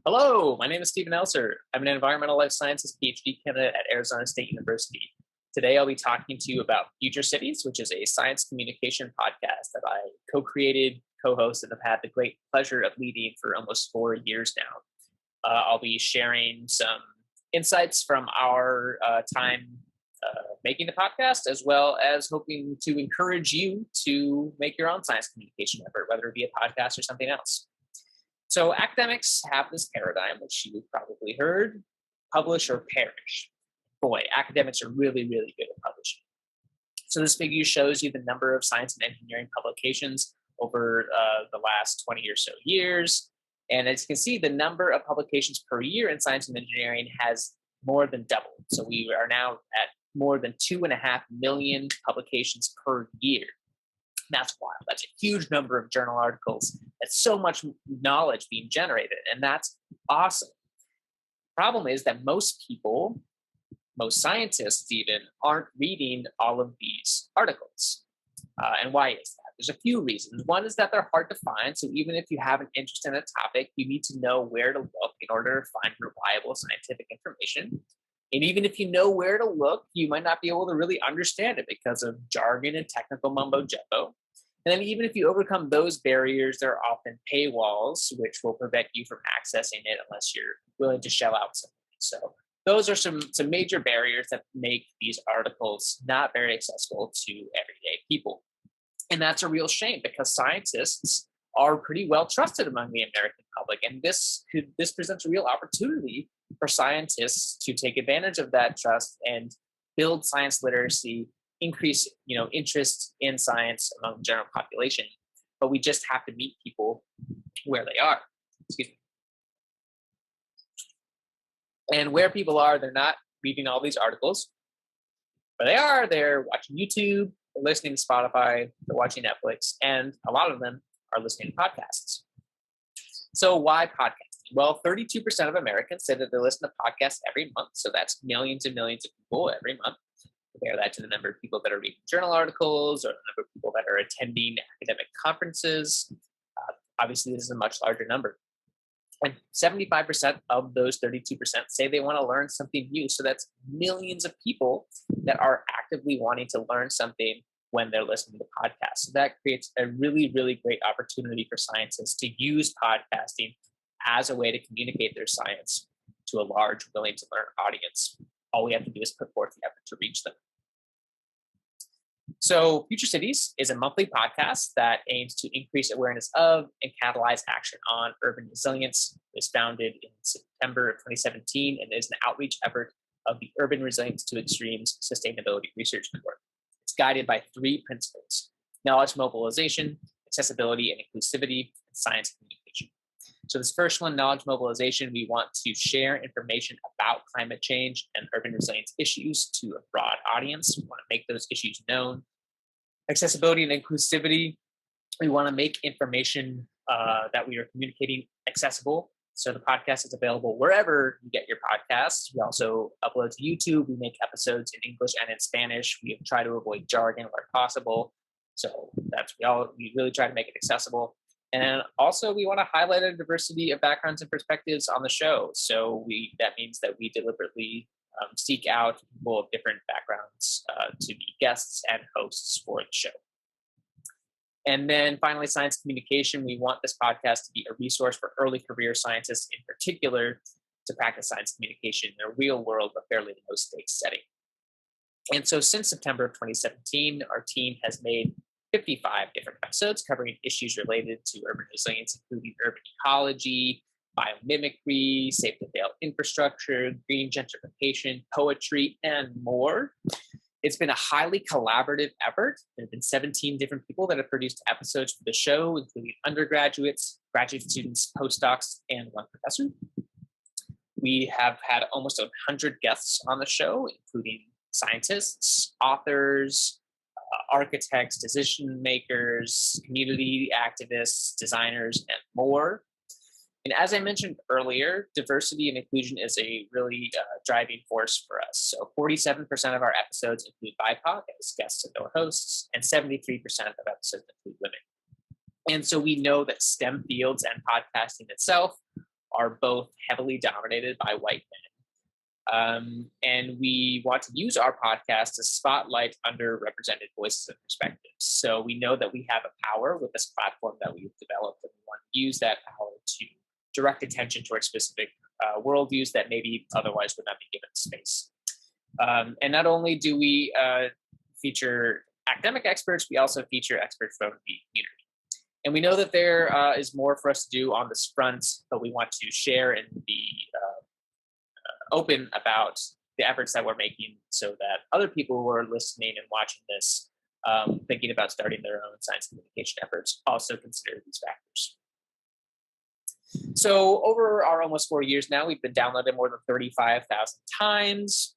Hello, my name is Stephen Elser. I'm an environmental life sciences PhD candidate at Arizona State University. Today, I'll be talking to you about Future Cities, which is a science communication podcast that I co-created, co-hosted, and have had the great pleasure of leading for almost 4 years now. I'll be sharing some insights from our time making the podcast, as well as hoping to encourage you to make your own science communication effort, whether it be a podcast or something else. So academics have this paradigm, which you've probably heard: publish or perish. Boy, academics are really, really good at publishing. So this figure shows you the number of science and engineering publications over the last 20 or so years. And as you can see, the number of publications per year in science and engineering has more than doubled. So we are now at more than 2.5 million publications per year. That's wild. That's a huge number of journal articles. That's so much knowledge being generated, and that's awesome. Problem is that most people, most scientists even, aren't reading all of these articles. And why is that? There's a few reasons. One is that they're hard to find. So even if you have an interest in a topic, you need to know where to look in order to find reliable scientific information. And even if you know where to look, you might not be able to really understand it because of jargon and technical mumbo jumbo. And then even if you overcome those barriers, there are often paywalls, which will prevent you from accessing it unless you're willing to shell out some money. So those are some major barriers that make these articles not very accessible to everyday people. And that's a real shame because scientists are pretty well trusted among the American public. And this presents a real opportunity for scientists to take advantage of that trust and build science literacy, increase interest in science among the general population. But we just have to meet people where they are. Excuse me. And where people are, they're not reading all these articles, but they're watching YouTube, they're listening to Spotify, they're watching Netflix, and a lot of them are listening to podcasts. So why podcasting? Well, 32% of Americans say that they listen to podcasts every month. So that's millions and millions of people every month. Compare that to the number of people that are reading journal articles or the number of people that are attending academic conferences. Obviously, this is a much larger number. And 75% of those 32% say they want to learn something new. So that's millions of people that are actively wanting to learn something when they're listening to podcasts. So that creates a really, really great opportunity for scientists to use podcasting as a way to communicate their science to a large, willing to learn audience. All we have to do is put forth the effort to reach them. So Future Cities is a monthly podcast that aims to increase awareness of and catalyze action on urban resilience. It was founded in September of 2017 and is an outreach effort of the Urban Resilience to Extremes Sustainability Research Network. It's guided by 3 principles: knowledge mobilization, accessibility and inclusivity, and science communication. So this first one, knowledge mobilization, we want to share information about climate change and urban resilience issues to a broad audience. We want to make those issues known. Accessibility and inclusivity, we want to make information that we are communicating accessible. So the podcast is available wherever you get your podcasts. We also upload to YouTube. We make episodes in English and in Spanish. We try to avoid jargon where possible. So we really try to make it accessible. And also, we want to highlight a diversity of backgrounds and perspectives on the show. So that means that we deliberately seek out people of different backgrounds to be guests and hosts for the show. And then finally, science communication. We want this podcast to be a resource for early career scientists in particular to practice science communication in a real world but fairly low stakes setting. And so since September of 2017, our team has made 55 different episodes covering issues related to urban resilience, including urban ecology, biomimicry, safe to fail infrastructure, green gentrification, poetry, and more. It's been a highly collaborative effort. There have been 17 different people that have produced episodes for the show, including undergraduates, graduate students, postdocs, and 1 professor. We have had almost 100 guests on the show, including scientists, authors, architects, decision makers, community activists, designers, and more. And as I mentioned earlier, diversity and inclusion is a really driving force for us. So 47% of our episodes include BIPOC as guests and or hosts, and 73% of episodes include women. And so we know that STEM fields and podcasting itself are both heavily dominated by white men. And we want to use our podcast to spotlight underrepresented voices and perspectives. So we know that we have a power with this platform that we've developed, and we want to use that power to direct attention towards specific worldviews that maybe otherwise would not be given space. And not only do we feature academic experts, we also feature experts from the community. And we know that there is more for us to do on this front, but we want to share and be open about the efforts that we're making so that other people who are listening and watching this, thinking about starting their own science communication efforts, also consider these factors. So over our almost 4 years now, we've been downloaded more than 35,000 times.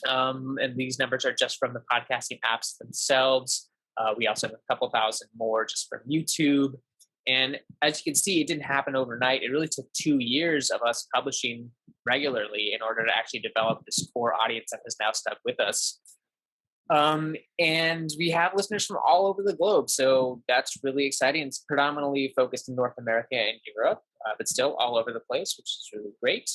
And these numbers are just from the podcasting apps themselves. We also have a couple thousand more just from YouTube. And as you can see, it didn't happen overnight. It really took 2 years of us publishing regularly in order to actually develop this core audience that has now stuck with us. And we have listeners from all over the globe. So that's really exciting. It's predominantly focused in North America and Europe, but still all over the place, which is really great.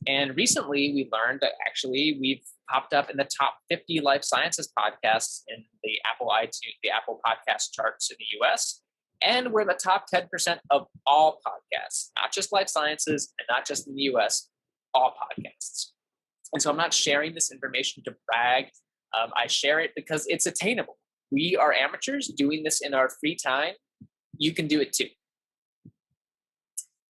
And recently we learned that actually we've popped up in the top 50 life sciences podcasts in the Apple podcast charts in the US. And we're in the top 10% of all podcasts, not just life sciences and not just in the US, all podcasts. And so I'm not sharing this information to brag. I share it because it's attainable. We are amateurs doing this in our free time. You can do it too.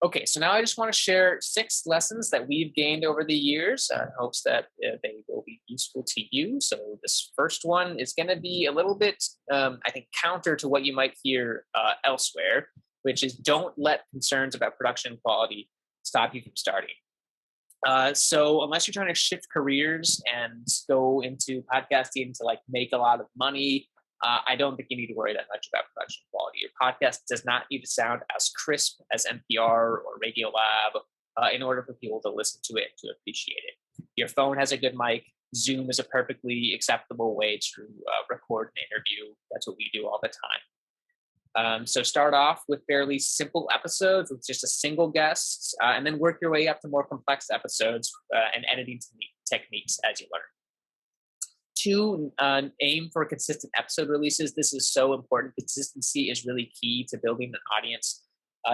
Okay, so now I just want to share 6 lessons that we've gained over the years in hopes that they will be useful to you. So this first one is going to be a little bit, I think, counter to what you might hear elsewhere, which is don't let concerns about production quality stop you from starting. So unless you're trying to shift careers and go into podcasting to like make a lot of money, I don't think you need to worry that much about production quality. Your podcast does not need to sound as crisp as NPR or Radiolab in order for people to listen to it, to appreciate it. Your phone has a good mic. Zoom is a perfectly acceptable way to record an interview. That's what we do all the time. So start off with fairly simple episodes with just a single guest, and then work your way up to more complex episodes and editing techniques as you learn. 2, aim for consistent episode releases. This is so important. Consistency is really key to building an audience.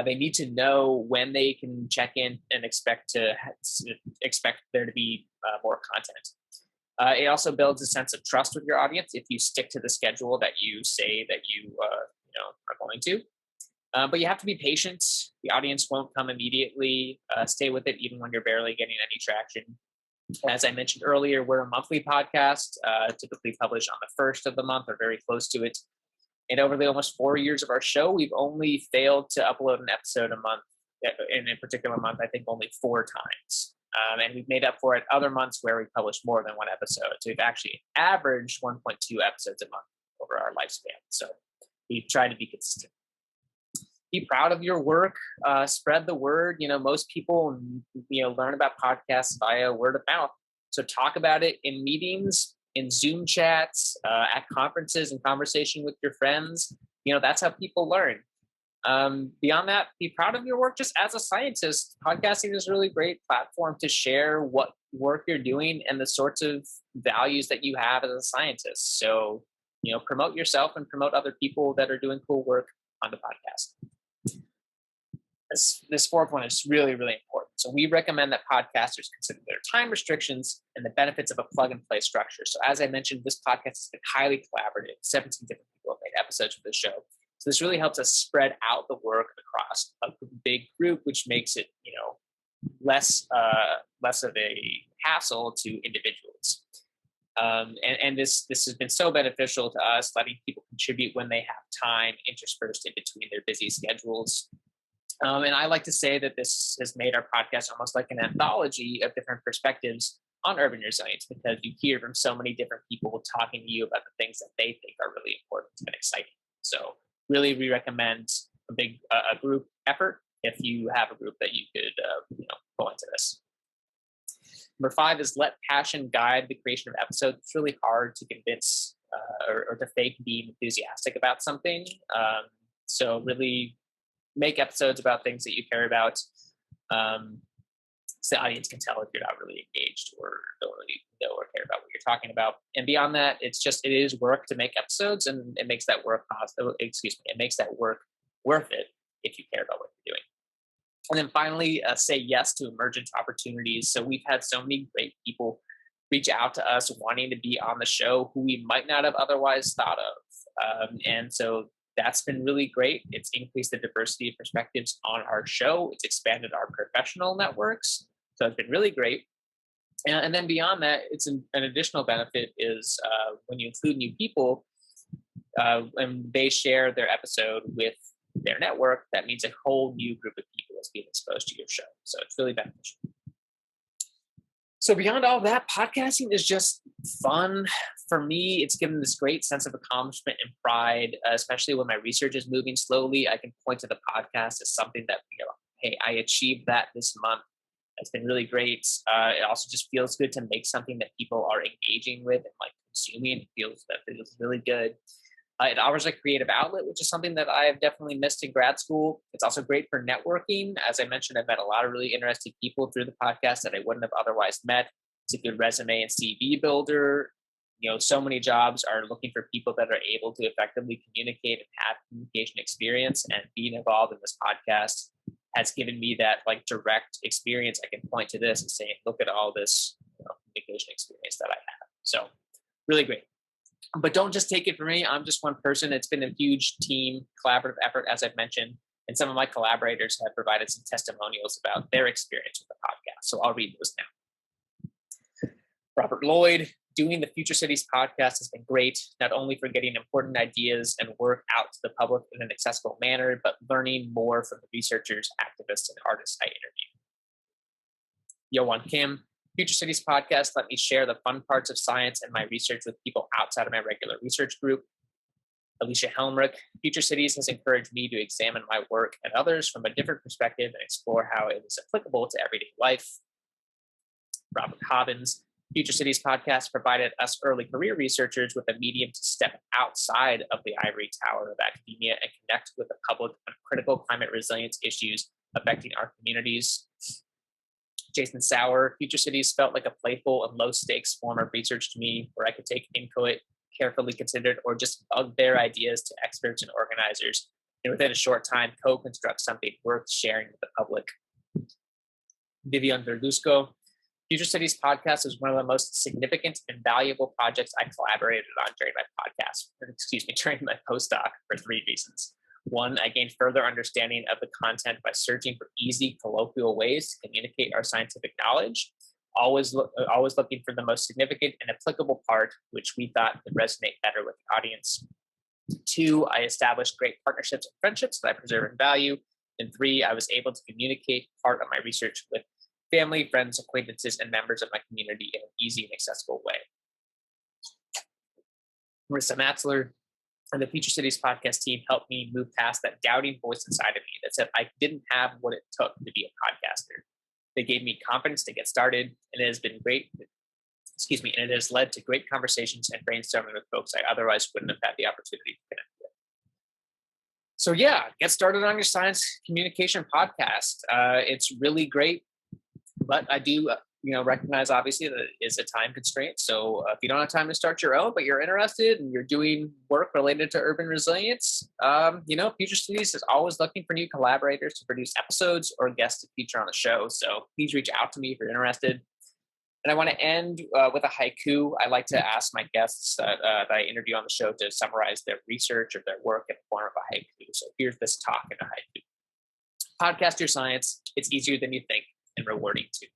They need to know when they can check in and expect there to be more content. It also builds a sense of trust with your audience if you stick to the schedule that you say that you are going to. But you have to be patient. The audience won't come immediately. Stay with it even when you're barely getting any traction. As I mentioned earlier, we're a monthly podcast, typically published on the first of the month or very close to it. And over the almost 4 years of our show, we've only failed to upload an episode a month. In a particular month, I think only 4 times. And we've made up for it other months where we published more than 1 episode. So we've actually averaged 1.2 episodes a month over our lifespan. So we try to be consistent. Be proud of your work. Spread the word. Most people, learn about podcasts via word of mouth. So talk about it in meetings, in Zoom chats, at conferences, and conversation with your friends. That's how people learn. Beyond that, be proud of your work just as a scientist. Podcasting is a really great platform to share what work you're doing and the sorts of values that you have as a scientist. So, promote yourself and promote other people that are doing cool work on the podcast. This 4th one is really, really important. So we recommend that podcasters consider their time restrictions and the benefits of a plug-and-play structure. So as I mentioned, this podcast has been highly collaborative. 17 different people have made episodes for the show. So this really helps us spread out the work across a big group, which makes it, less of a hassle to individuals. And this has been so beneficial to us, letting people contribute when they have time interspersed in between their busy schedules. And I like to say that this has made our podcast almost like an anthology of different perspectives on urban resilience, because you hear from so many different people talking to you about the things that they think are really important and exciting. So really, we recommend a group effort if you have a group that you could go into this. Number 5 is let passion guide the creation of episodes. It's really hard to convince or to fake being enthusiastic about something. So really make episodes about things that you care about. So the audience can tell if you're not really engaged or don't really know or care about what you're talking about. And beyond that, it is work to make episodes, and it makes that work it makes that work worth it if you care about what you're doing. And then finally, say yes to emergent opportunities. So we've had so many great people reach out to us wanting to be on the show who we might not have otherwise thought of. And so that's been really great. It's increased the diversity of perspectives on our show. It's expanded our professional networks. So it's been really great. And then beyond that, it's an additional benefit is when you include new people, when they share their episode with their network, that means a whole new group of people is being exposed to your show. So it's really beneficial. So beyond all that, podcasting is just fun. For me, it's given this great sense of accomplishment and pride, especially when my research is moving slowly. I can point to the podcast as something that, hey, I achieved that this month. It's been really great. It also just feels good to make something that people are engaging with and consuming. It feels really good. It offers a creative outlet, which is something that I have definitely missed in grad school. It's also great for networking. As I mentioned, I've met a lot of really interesting people through the podcast that I wouldn't have otherwise met. It's a good resume and CV builder. So many jobs are looking for people that are able to effectively communicate and have communication experience, and being involved in this podcast has given me that direct experience. I can point to this and say, look at all this communication experience that I have. So really great. But don't just take it from me. I'm just one person. It's been a huge team collaborative effort, as I've mentioned. And some of my collaborators have provided some testimonials about their experience with the podcast. So I'll read those now. Robert Lloyd, doing the Future Cities podcast has been great, not only for getting important ideas and work out to the public in an accessible manner, but learning more from the researchers, activists, and artists I interview. Yowan Kim, Future Cities podcast let me share the fun parts of science and my research with people outside of my regular research group. Alicia Helmrich, Future Cities has encouraged me to examine my work and others from a different perspective and explore how it is applicable to everyday life. Robert Hobbins, Future Cities podcast provided us early career researchers with a medium to step outside of the ivory tower of academia and connect with the public on critical climate resilience issues affecting our communities. Jason Sauer, Future Cities felt like a playful and low-stakes form of research to me, where I could take input, carefully considered, or just bugbear ideas to experts and organizers, and within a short time, co-construct something worth sharing with the public. Vivian Verduzco, Future Cities podcast is one of the most significant and valuable projects I collaborated on during my postdoc for 3 reasons. 1, I gained further understanding of the content by searching for easy colloquial ways to communicate our scientific knowledge, always looking for the most significant and applicable part, which we thought would resonate better with the audience. 2, I established great partnerships and friendships that I preserve and value. And 3, I was able to communicate part of my research with family, friends, acquaintances, and members of my community in an easy and accessible way. Marissa Matzler and the Future Cities podcast team helped me move past that doubting voice inside of me that said I didn't have what it took to be a podcaster. They gave me confidence to get started, and it has been great. And it has led to great conversations and brainstorming with folks I otherwise wouldn't have had the opportunity to connect with. So yeah, get started on your science communication podcast. It's really great, but I do recognize obviously that it is a time constraint. So if you don't have time to start your own, but you're interested and you're doing work related to urban resilience, Future Cities is always looking for new collaborators to produce episodes or guests to feature on the show. So please reach out to me if you're interested. And I want to end with a haiku. I like to ask my guests that I interview on the show to summarize their research or their work in the form of a haiku. So here's this talk in a haiku. Podcast your science. It's easier than you think and rewarding too.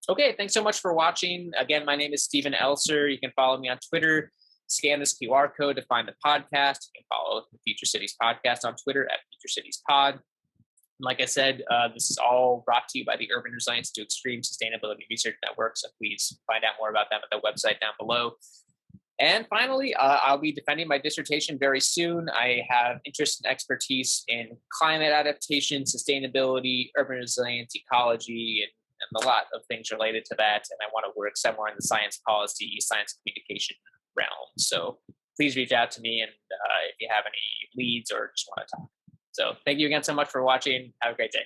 Okay, thanks so much for watching. Again, my name is Stephen Elser. You can follow me on Twitter. Scan this QR code to find the podcast. You can follow the Future Cities podcast on Twitter at Future Cities Pod. And like I said, this is all brought to you by the Urban Resilience to Extreme Sustainability Research Network. So please find out more about them at the website down below. And finally, I'll be defending my dissertation very soon. I have interest and expertise in climate adaptation, sustainability, urban resilience, ecology, and a lot of things related to that. And I want to work somewhere in the science policy, science communication realm. So please reach out to me and if you have any leads or just want to talk. So thank you again so much for watching. Have a great day.